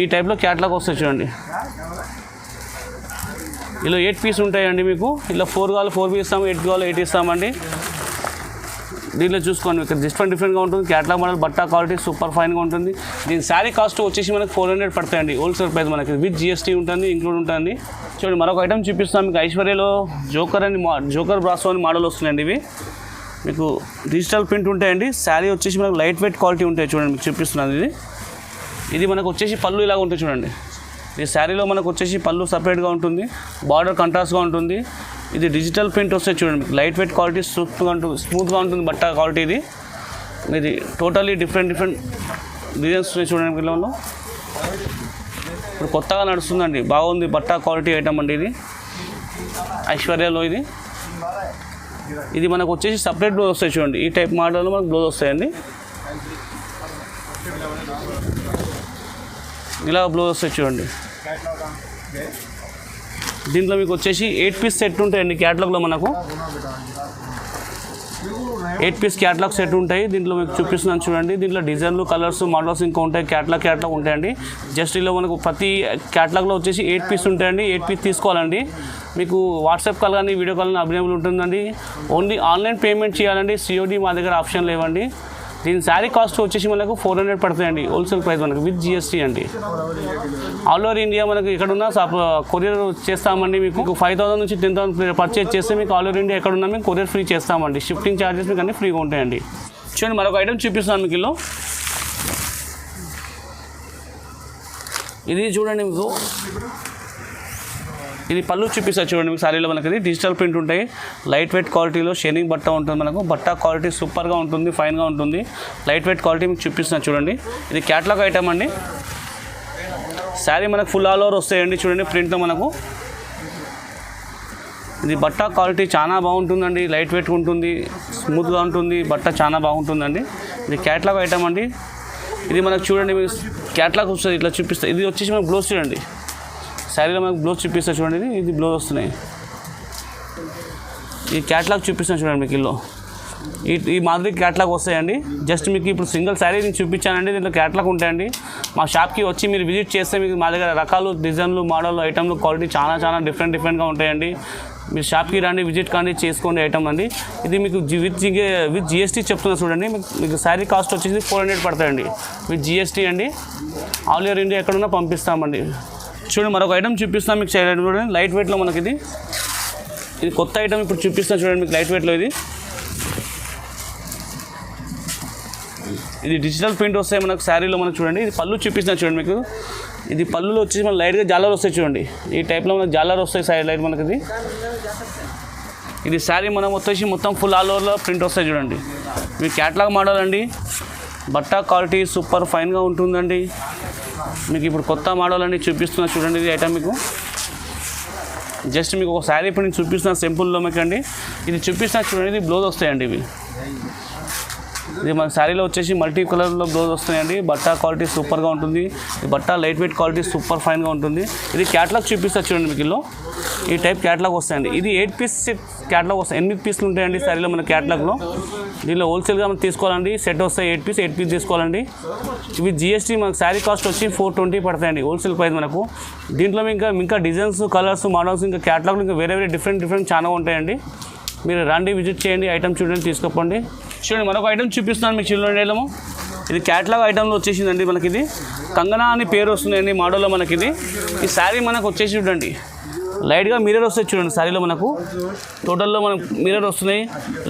ఈ టైప్లో క్యాట్లాగ్ వస్తాయి చూడండి. ఇలా 8 పీస్ ఉంటాయండి మీకు. ఇలా 4 కావాలి 4 పీస్ ఇస్తాము, 8 కావాలి 8 ఇస్తామండి. దీంట్లో చూసుకోండి మీకు డిఫరెంట్గా ఉంటుంది. క్యాట్లాగ్ మోడల్ బట్టా క్వాలిటీ సూపర్ ఫైన్గా ఉంటుంది. దీని శారీ కాస్ట్ వచ్చేసి మనకు 400 పడతాయండి హోల్సేల్ ప్రైస్ మనకి. విత్ జిఎస్టీ ఉంటుంది, ఇంక్లూడ్ ఉంటుంది. చూడండి మరొక ఐటమ్ చూపిస్తాం మీకు. ఐశ్వర్యలో జోకర్ బ్రాసో అని మోడల్ వస్తున్నాయండి. ఇవి మీకు డిజిటల్ ప్రింట్ ఉంటాయండి. శారీ వచ్చేసి మనకు లైట్ వెయిట్ క్వాలిటీ ఉంటాయి చూడండి. మీకు చూపిస్తున్నాను. ఇది మనకు వచ్చేసి పళ్ళు ఇలాగ ఉంటుంది చూడండి. ఈ శారీలో మనకు వచ్చేసి పళ్ళు సపరేట్గా ఉంటుంది, బార్డర్ కంట్రాస్ట్గా ఉంటుంది. ఇది డిజిటల్ ప్రింట్ వస్తే చూడండి మీకు లైట్ వెయిట్ క్వాలిటీ స్మూత్గా ఉంటుంది బట్ట క్వాలిటీ. ఇది టోటలీ డిఫరెంట్ డిజైన్స్ చూడండి పిల్లలు. ఇప్పుడు కొత్తగా నడుస్తుందండి, బాగుంది. బట్టా క్వాలిటీ ఐటమ్ అండి ఇది. ఐశ్వర్యలో ఇది మనకు వచ్చేసి సపరేట్ బ్లౌజ్ వస్తాయి చూడండి. ఈ టైప్ మోడల్లో మనకు బ్లౌజ్ వస్తాయండి. ఇలా బ్లౌజ్ వస్తాయి చూడండి. దీంట్లో మీకు వచ్చేసి 8 పీస్ సెట్ ఉంటాయండి క్యాటలాగ్లో. మనకు 8 పీస్ క్యాటలాగ్ సెట్ ఉంటాయి. దీంట్లో మీకు చూపిస్తున్నాను చూడండి. దీంట్లో డిజైన్లు, కలర్స్, మోడల్స్ ఇంకా ఉంటాయి. క్యాటలాగ్ ఉంటాయండి. జస్ట్ ఇలా మనకు ప్రతి క్యాటలాగ్లో వచ్చేసి 8 పీస్ ఉంటాయండి. 8 పీస్ తీసుకోవాలండి. మీకు వాట్సాప్ కాల్ కానీ వీడియో కాల్ అవైలబుల్ ఉంటుందండి. ఓన్లీ ఆన్లైన్ పేమెంట్ చేయాలండి. COD మా దగ్గర ఆప్షన్ లేవండి. దీని శారీ కాస్ట్ వచ్చేసి మనకు 400 పడుతుందండి. హోల్సేల్ ప్రైస్ మనకు విత్ GST అండి. ఆల్ ఓవర్ ఇండియా మనకు ఎక్కడున్నా కొరియర్ చేస్తామండి. మీకు 5,000 నుంచి 10,000 పర్చేజ్ చేస్తే మీకు ఆల్ ఓవర్ ఇండియా ఎక్కడున్నా మేము కొరియర్ ఫ్రీ చేస్తామండి. షిఫ్టింగ్ ఛార్జెస్ మీకు అన్నీ ఫ్రీగా ఉంటాయండి. చూడండి మరొక ఐటమ్ చూపిస్తాను మీకు. ఇది చూడండి మీకు, ఇది పళ్ళు చూపిస్తారు చూడండి. మీకు సారీలో మనకి డిజిటల్ ప్రింట్ ఉంటాయి. లైట్ వెయిట్ క్వాలిటీలో షైనింగ్ బట్ట ఉంటుంది. మనకు బట్ట క్వాలిటీ సూపర్గా ఉంటుంది, ఫైన్గా ఉంటుంది. లైట్ వెయిట్ క్వాలిటీ మీకు చూపిస్తున్నారు చూడండి. ఇది క్యాటలాగ్ ఐటమ్ అండి. శారీ మనకు ఫుల్ ఆల్ ఓవర్ వస్తాయండి చూడండి ప్రింట్లో మనకు. ఇది బట్ట క్వాలిటీ చాలా బాగుంటుందండి. లైట్ వెయిట్ ఉంటుంది, స్మూత్గా ఉంటుంది. బట్ట చాలా బాగుంటుందండి. ఇది క్యాటలాగ్ ఐటమ్ అండి. ఇది మనకు చూడండి, మీకు క్యాటలాగ్ వస్తుంది ఇట్లా చూపిస్తుంది. ఇది వచ్చేసి మనకు బ్లౌజ్ చూడండి. శారీలో మనకు బ్లౌజ్ చూపిస్తా చూడండి. ఇది బ్లౌజ్ వస్తున్నాయి. ఈ క్యాటలాగ్ చూపిస్తాను చూడండి మీకు. ఈ మాదిరి క్యాటలాగ్ వస్తాయండి. జస్ట్ మీకు ఇప్పుడు సింగిల్ శారీ నేను చూపించానండి. దీంట్లో క్యాటలాగ్ ఉంటాయండి. మా షాప్కి వచ్చి మీరు విజిట్ చేస్తే మీకు మా దగ్గర రకాలు, డిజైన్లు, మోడల్, ఐటమ్లు, క్వాలిటీ చాలా డిఫరెంట్గా ఉంటాయండి. మీరు షాప్కి రండి, విజిట్ కానీ చేసుకోండి ఐటమ్ అండి. ఇది మీకు విత్ GST చెప్తున్నా చూడండి. మీకు శారీ కాస్ట్ వచ్చేసి 400 పడతాయండి విత్ GST అండి. ఆల్ ఓవర్ ఇండియా ఎక్కడున్నా పంపిస్తామండి. చూడండి మరొక ఐటమ్ చూపిస్తాం మీకు. చూడండి లైట్ వెయిట్లో మనకి ఇది కొత్త ఐటమ్ ఇప్పుడు చూపిస్తాను చూడండి మీకు. లైట్ వెయిట్లో ఇది డిజిటల్ ప్రింట్ వస్తాయి మనకు శారీలో. మనకు చూడండి ఇది పళ్ళు చూపిస్తాను చూడండి మీకు. ఇది పళ్ళులో వచ్చేసి మన లైట్గా జాలర్ వస్తాయి చూడండి. ఈ టైప్లో మనకు జాలర్ వస్తాయి సైడ్ లైట్ మనకి. ఇది శారీ మనం మొత్తం ఫుల్ ఆల్ ఓవర్లో ప్రింట్ వస్తాయి చూడండి. మీ క్యాటలాగ్ మోడల్ అండి. బట్ట క్వాలిటీ సూపర్ ఫైన్గా ఉంటుందండి. మీకు ఇప్పుడు కొత్త మోడల్ అన్ని చూపిస్తున్నా చూడండి. ఇది ఐటమ్ మీకు జస్ట్ మీకు ఒక శారీ ఇప్పుడు నేను చూపిస్తున్నా సింపుల్లో మీకు అండి. ఇది చూపిస్తున్నా చూడండి. ఇది బ్లౌజ్ వస్తాయండి. ఇది మన శారీలో వచ్చేసి మల్టీ కలర్లో బ్లౌజ్ వస్తాయండి. బట్ట క్వాలిటీ సూపర్గా ఉంటుంది. ఈ బట్ట లైట్ వెయిట్ క్వాలిటీ సూపర్ ఫైన్గా ఉంటుంది. ఇది క్యాటలాగ్ చూపిస్తా చూడండి మీకు. ఈ టైప్ క్యాటలాగ్ వస్తాయండి. ఇది 8 పీస్ సెట్ క్యాటలాగ్ వస్తాయి. 8 పీసులు ఉంటాయండి శారీలో మన క్యాటలాగ్లో. దీనిలో హోల్సేల్గా మనం తీసుకోవాలండి. సెట్ వస్తాయి 8 పీస్ తీసుకోవాలండి. ఇవి GST మనకు శారీ కాస్ట్ వచ్చి 420 పడతాయండి హోల్సేల్ ప్రైస్ మనకు. దీంట్లో ఇంకా డిజైన్స్, కలర్స్, మోడల్స్, ఇంకా క్యాటలాగ్లు ఇంకా వేరే డిఫరెంట్ చాలా ఉంటాయండి. మీరు రండి, విజిట్ చేయండి, ఐటమ్ చూడండి, తీసుకోండి. చూడండి మరొక ఐటమ్ చూపిస్తున్నాను మీకు. చూడండి ఇది క్యాటలాగ్ ఐటమ్లో వచ్చేసిందండి మనకి. ఇది కంగనా అని పేరు వస్తుందండి మోడల్లో మనకి. ఈ శారీ మనకు వచ్చేసి చూడండి లైట్గా మిర్రర్ వస్తాయి చూడండి. శారీలో మనకు టోటల్లో మనకు మిర్రర్ వస్తున్నాయి.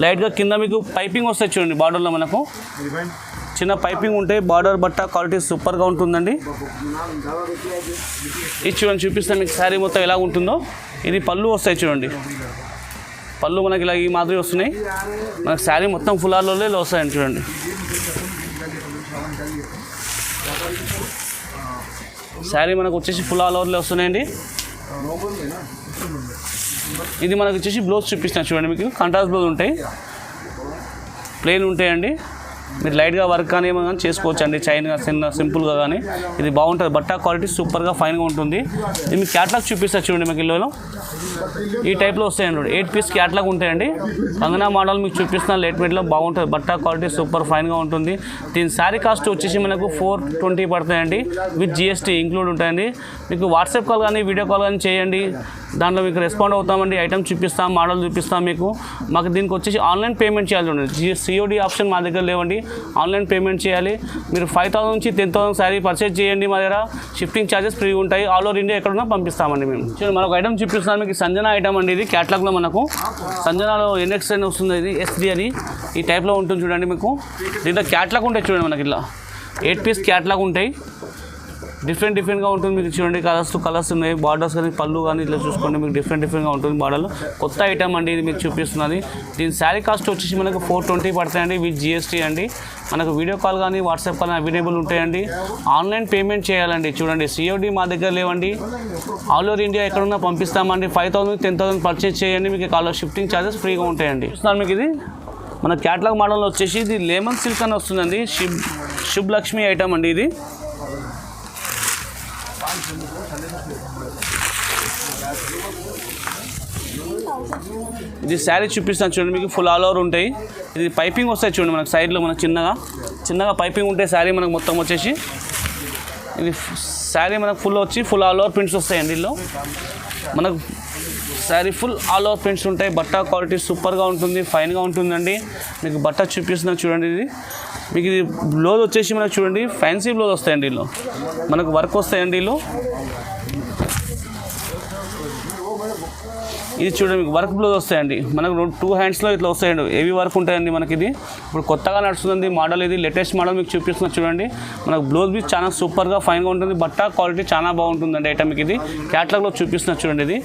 లైట్గా కింద మీకు పైపింగ్ వస్తాయి చూడండి. బార్డర్లో మనకు చిన్న పైపింగ్ ఉంటాయి. బార్డర్ బట్ట క్వాలిటీ సూపర్గా ఉంటుందండి. ఇది చూడండి చూపిస్తాను మీకు శారీ మొత్తం ఎలా ఉంటుందో. ఇది పళ్ళు వస్తాయి చూడండి. పళ్ళు మనకి ఇలా ఈ మాదిరి వస్తున్నాయి. మనకు శారీ మొత్తం ఫుల్ ఆల్ ఓవర్లో వస్తాయండి చూడండి. శారీ మనకు వచ్చేసి ఫుల్ ఆల్ ఓవర్లో వస్తున్నాయండి. ఇది మనకు వచ్చేసి బ్లౌజ్ చూపిస్తాను చూడండి మీకు. కాంట్రాస్ట్ బ్లౌజ్ ఉంటాయి, ప్లెయిన్ ఉంటాయండి. మీరు లైట్గా వర్క్ కానీ ఏమో కానీ చేసుకోవచ్చు అండి. చైన్గా సింపుల్గా కానీ ఇది బాగుంటుంది. బట్ట క్వాలిటీ సూపర్గా ఫైన్గా ఉంటుంది. ఇది మీకు క్యాటలాగ్ చూపిస్తారు చూడండి మీకు. ఈ టైప్లో వస్తాయండి. 8 పీస్ క్యాటలాగ్ ఉంటాయండి. కంగనా మోడల్ మీకు చూపిస్తున్నాను. లైట్ వెయిట్లో బాగుంటుంది. బట్ట క్వాలిటీ సూపర్ ఫైన్గా ఉంటుంది. దీని శారీ కాస్ట్ వచ్చేసి మనకు 420 పడతాయండి విత్ GST ఇంక్లూడ్ ఉంటాయండి. మీకు వాట్సాప్ కాల్ కానీ వీడియో కాల్ కానీ చేయండి. దాంట్లో మీకు రెస్పాండ్ అవుతామండి. ఐటమ్ చూపిస్తాం, మోడల్ చూపిస్తాం మీకు. మాకు దీనికి వచ్చేసి ఆన్లైన్ పేమెంట్ చేయాలి చూడండి. COD ఆప్షన్ మా దగ్గర లేవండి. ఆన్లైన్ పేమెంట్ చేయాలి. మీరు 5,000 నుంచి 10,000 శారీ పర్చేజ్ చేయండి. మా దగ్గర షిఫ్టింగ్ ఛార్జెస్ ఫ్రీ ఉంటాయి. ఆల్ ఓవర్ ఇండియా ఎక్కడున్నా పంపిస్తామండి మేము. చూడండి మరొక ఐటమ్ చూపిస్తాను మీకు. సంజనా ఐటమ్ అండి. ఇది క్యాటలాగ్లో మనకు సంజనాలో NX అని వస్తుంది. ఇది SD అని ఈ టైప్లో ఉంటుంది చూడండి మీకు. దీంట్లో క్యాటలాగ్ ఉంటాయి చూడండి మనకి. ఇలా 8 పీస్ క్యాటలాగ్ ఉంటాయి. డిఫరెంట్గా ఉంటుంది. మీకు చూడండి కలర్స్ ఉన్నాయి, బార్డర్స్ కానీ పళ్ళు కానీ ఇట్లా చూసుకోండి, మీకు డిఫరెంట్గా ఉంటుంది బార్డర్లో. కొత్త ఐటమ్ అండి ఇది మీకు చూపిస్తున్నది. దీని శారీ కాస్ట్ వచ్చేసి మనకు 420 పడతాయండి విత్ GST అండి. మనకు వీడియో కాల్ కానీ వాట్సాప్ కానీ అవైలబుల్ ఉంటాయండి. ఆన్లైన్ పేమెంట్ చేయాలండి. చూడండి COD మా దగ్గర లేవండి, ఆల్ ఓవర్ ఇండియా ఎక్కడున్నా పంపిస్తామండి. 5,000 10,000 పర్చేస్ చేయండి, మీకు కాల్ షిఫ్టింగ్ ఛార్జెస్ ఫ్రీగా ఉంటాయండి. చూస్తున్నాను మీకు ఇది మన క్యాటలాగ్ మోడల్లో వచ్చేసి ఇది లెమన్ సిల్క్ అని వస్తుందండి. శుభ్ లక్ష్మి ఐటమ్ అండి ఇది. ఇది శారీ చూపిస్తాను చూడండి, మీకు ఫుల్ ఆల్ ఓవర్ ఉంటాయి. ఇది పైపింగ్ వస్తాయి చూడండి మనకు సైడ్లో, మనకు చిన్నగా పైపింగ్ ఉంటాయి. శారీ మనకు మొత్తం వచ్చేసి ఇది శారీ మనకు ఫుల్ ఆల్ ఓవర్ ప్రింట్స్ వస్తాయండి. ఇందులో మనకు sari full all over prints ఉంటాయి. బట్ట క్వాలిటీ సూపర్గా ఉంటుంది, ఫైన్గా ఉంటుందండి. మీకు బట్ట చూపిస్తున్నాను చూడండి. ఇది మీకు ఇది బ్లౌజ్ వచ్చేసి మనకు చూడండి ఫ్యాన్సీ బ్లౌజ్ వస్తాయండి. ఇందులో మనకు వర్క్ వస్తాయండి. ఇందులో ఇది చూడండి మీకు వర్క్ బ్లౌజ్ వస్తాయండి. మనకు 2 హ్యాండ్స్లో ఇట్లా వస్తాయండి, హెవీ వర్క్ ఉంటాయండి మనకి. ఇది ఇప్పుడు కొత్తగా నడుస్తుంది మోడల్, ఇది లేటెస్ట్ మోడల్ మీకు చూపిస్తున్నా చూడండి. మనకు బ్లౌజ్ బీ చాలా సూపర్గా ఫైన్గా ఉంటుంది, బట్ట క్వాలిటీ చాలా బాగుంటుందండి ఐటమ్. మీకు ఇది క్యాటలాగ్లో చూపిస్తున్నా చూడండి. ఇది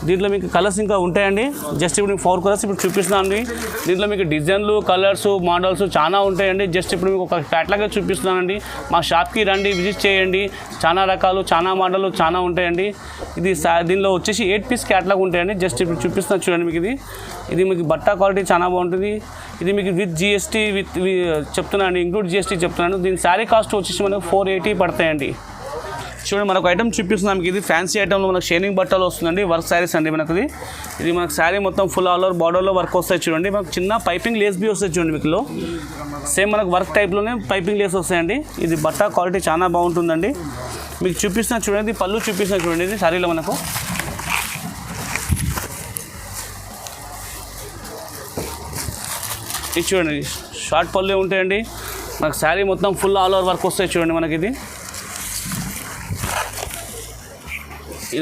దీంట్లో మీకు కలర్స్ ఇంకా ఉంటాయండి. జస్ట్ ఇప్పుడు మీకు 4 కలర్స్ ఇప్పుడు చూపిస్తున్నాను అండి. దీంట్లో మీకు డిజైన్లు, కలర్స్, మోడల్స్ చాలా ఉంటాయండి. జస్ట్ ఇప్పుడు మీకు ఒక క్యాటలాగే చూపిస్తున్నానండి. మా షాప్కి రండి, విజిట్ చేయండి. చాలా రకాలు, చాలా మోడళ్ళు చాలా ఉంటాయండి. ఇది దీనిలో వచ్చేసి 8 పీస్ క్యాటలాగ్ ఉంటాయండి. జస్ట్ ఇప్పుడు చూపిస్తున్నాను చూడండి. మీకు ఇది మీకు బట్ట క్వాలిటీ చాలా బాగుంటుంది. ఇది మీకు విత్ GST చెప్తున్నాను, ఇంక్లూడ్ GST చెప్తున్నాను. దీని శారీ కాస్ట్ వచ్చేసి మనకు 480 పడతాయండి. చూడండి మనకు ఐటమ్ చూపిస్తున్నాం. మీకు ఇది ఫ్యాన్సీ ఐటమ్లో మనకు షైనింగ్ బట్టలు వస్తుందండి, వర్క్ శారీస్ అండి మనకు. ఇది మనకు శారీ మొత్తం ఫుల్ ఆల్ ఓవర్ బార్డర్లో వర్క్ వస్తాయి చూడండి. మనకు చిన్న పైపింగ్ లేస్ బీ వస్తాయి చూడండి. మీకులో సేమ్ మనకు వర్క్ టైప్లోనే పైపింగ్ లేస్ వస్తాయండి. ఇది బట్ట క్వాలిటీ చాలా బాగుంటుందండి. మీకు చూపిస్తున్నా చూడండి, పళ్ళు చూపిస్తున్నా చూడండి. ఇది శారీలో మనకు ఇది చూడండి షార్ట్ పళ్ళు ఉంటాయండి. మనకు శారీ మొత్తం ఫుల్ ఆల్ ఓవర్ వర్క్ వస్తాయి చూడండి. మనకి ఇది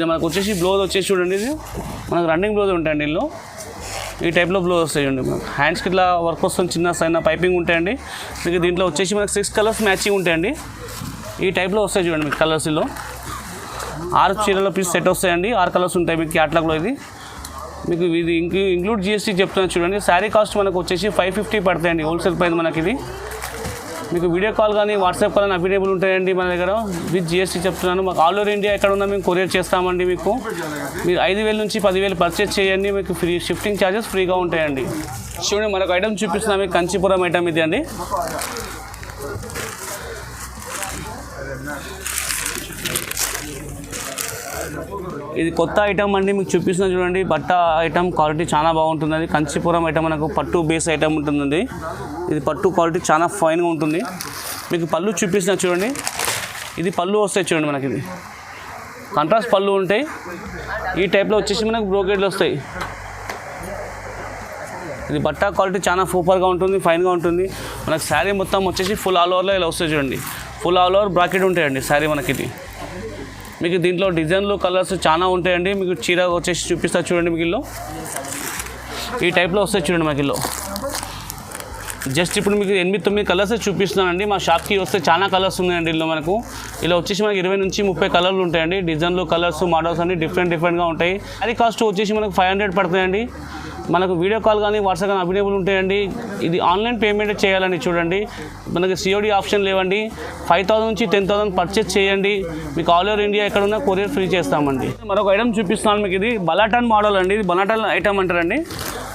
మనకు వచ్చేసి బ్లౌజ్ వచ్చేసి చూడండి. ఇది మనకు రన్నింగ్ బ్లౌజ్ ఉంటాయండి. ఇందులో ఈ టైప్లో బ్లౌజ్ వస్తాయి చూడండి. మనకు హ్యాండ్స్కి ఇట్లా వర్క్ వస్తుంది, చిన్న సైన పైపింగ్ ఉంటాయండి. మీకు దీంట్లో వచ్చేసి మనకు 6 కలర్స్ మ్యాచింగ్ ఉంటాయండి. ఈ టైప్లో వస్తాయి చూడండి మీకు కలర్స్లో. 6 చీరల పీస్ సెట్ వస్తాయండి. 6 కలర్స్ ఉంటాయి మీకు క్యాటలాగ్లో. ఇది మీకు ఇది ఇంక్లూడ్ GST చెప్తున్నాను చూడండి. శారీ కాస్ట్ మనకు వచ్చేసి 550 పడతాయండి హోల్సేల్ ప్రైస్ మనకి. ఇది మీకు వీడియో కాల్ కానీ వాట్సాప్ కాల్ కానీ అవైలబుల్ ఉంటాయండి మన దగ్గర విత్ GST చెప్తున్నాను. మాకు ఆల్ ఓవర్ ఇండియా ఎక్కడ ఉన్నా మేము కొరియర్ చేస్తామండి. మీకు మీరు 5,000 నుంచి 10,000 పర్చేస్ చేయండి, మీకు ఫ్రీ షిఫ్టింగ్ ఛార్జెస్ ఫ్రీగా ఉంటాయండి. చూడండి మరొక ఐటమ్ చూపిస్తున్నాం మీకు, కంచిపురం ఐటమ్ ఇది అండి. ఇది కొత్త ఐటమ్ అండి, మీకు చూపిస్తున్నా చూడండి. బట్ట ఐటమ్ క్వాలిటీ చాలా బాగుంటుంది. కంచిపురం ఐటమ్ మనకు పట్టు బేస్ ఐటమ్ ఉంటుందండి. ఇది పట్టు క్వాలిటీ చాలా ఫైన్గా ఉంటుంది. మీకు పళ్ళు చూపిస్తున్నా చూడండి. ఇది పళ్ళు వస్తాయి చూడండి. మనకి ఇది కాంట్రాస్ట్ పళ్ళు ఉంటాయి. ఈ టైప్లో వచ్చేసి మనకు బ్రోకెట్లు వస్తాయి. ఇది బట్ట క్వాలిటీ చాలా సూపర్గా ఉంటుంది, ఫైన్గా ఉంటుంది. మనకు శారీ మొత్తం వచ్చేసి ఫుల్ ఆల్ ఓవర్లో ఇలా వస్తాయి చూడండి. ఫుల్ ఆల్ ఓవర్ బ్రాకెట్ ఉంటాయండి శారీ మనకి. ఇది మీకు దీంట్లో డిజైన్లు, కలర్స్ చాలా ఉంటాయండి. మీకు చీర వచ్చేసి చూపిస్తా చూడండి. మీకు ఇల్లు ఈ టైప్లో వస్తాయి చూడండి. మాకు ఇల్లు జస్ట్ ఇప్పుడు మీకు 8-9 కలర్స్ చూపిస్తున్నానండి. మా షాప్కి వస్తే చాలా కలర్స్ ఉన్నాయండి. ఇందులో మనకు ఇలా వచ్చేసి మనకి 20 నుంచి 30 కలర్లు ఉంటాయండి. డిజైన్లు, కలర్స్, మోడల్స్ అన్ని డిఫరెంట్గా ఉంటాయి. అది కాస్ట్ వచ్చేసి మనకు 500 పడతాయండి. మనకు వీడియో కాల్ కానీ వాట్సాప్ కానీ అవైలబుల్ ఉంటాయండి. ఇది ఆన్లైన్ పేమెంట్ చేయాలండి. చూడండి మనకి COD ఆప్షన్ లేవండి. 5,000 నుంచి 10,000 పర్చేస్ చేయండి, మీకు ఆల్ ఓవర్ ఇండియా ఎక్కడున్నా కొరియర్ ఫ్రీ చేస్తామండి. మరొక ఐటమ్ చూపిస్తున్నాను మీకు. ఇది బలాటన్ మోడల్ అండి. ఇది బలాటన్ ఐటమ్ అంటారండి.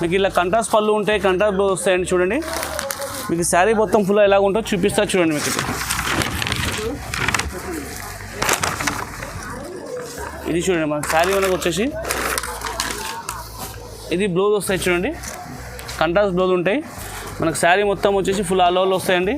మీకు ఇలా కంట్రాస్ట్ పళ్ళు ఉంటాయి, కంట్రాస్ట్ బ్లౌజ్ వస్తాయండి. చూడండి మీకు శారీ మొత్తం ఫుల్ ఎలాగ ఉంటుందో చూపిస్తా చూడండి. మీకు ఇది చూడండి మన శారీ మనకు వచ్చేసి ఇది బ్లౌజ్ వస్తాయి చూడండి. కంట్రాస్ట్ బ్లౌజ్ ఉంటాయి. మనకు శారీ మొత్తం వచ్చేసి ఫుల్ ఆల్ ఓవర్లో వస్తాయండి.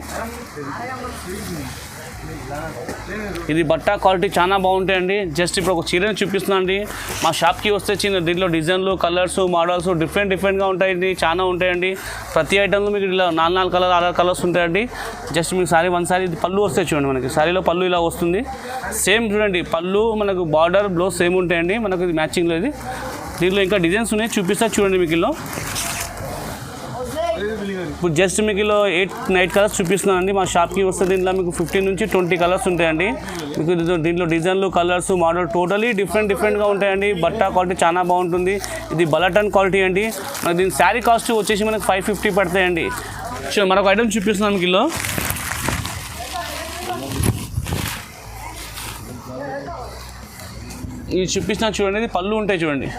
ఇది బట్ట క్వాలిటీ చాలా బాగుంటాయండి. జస్ట్ ఇప్పుడు ఒక చీరని చూపిస్తున్నాను అండి. మా షాప్కి వస్తే దీంట్లో డిజైన్లు, కలర్స్, మోడల్స్ డిఫరెంట్గా ఉంటాయండి, చాలా ఉంటాయండి. ప్రతి ఐటెంలో మీకు ఇలా 4 కలర్ 6 కలర్స్ ఉంటాయండి. జస్ట్ మీకు సారీ వన్ సారీ ఇది పళ్ళు వస్తాయి చూడండి. మనకి సారీలో పళ్ళు ఇలా వస్తుంది. సేమ్ చూడండి పళ్ళు మనకు బార్డర్ బ్లౌజ్ సేమ్ ఉంటాయండి. మనకు ఇది మ్యాచింగ్లో ఇది. దీంట్లో ఇంకా డిజైన్స్ ఉన్నాయి చూపిస్తా చూడండి. మీకు ఇలా ఇప్పుడు జస్ట్ మీకు ఇలా 8 కలర్స్ చూపిస్తున్నానండి. మా షాప్కి వస్తే దీంట్లో మీకు 15 నుంచి 20 కలర్స్ ఉంటాయండి. మీకు దీంట్లో డిజైన్లు, కలర్స్, మోడల్ టోటలీ డిఫరెంట్గా ఉంటాయండి. బట్ట క్వాలిటీ చాలా బాగుంటుంది. ఇది బలటన్ క్వాలిటీ అండి. మనకి దీని శారీ కాస్ట్ వచ్చేసి మనకు 550 పడతాయండి. మరొక ఐటమ్ చూపిస్తున్నాను మీకు ఇలా. ఇది చూపిస్తున్నా చూడండి. ఇది పళ్ళు ఉంటాయి చూడండి.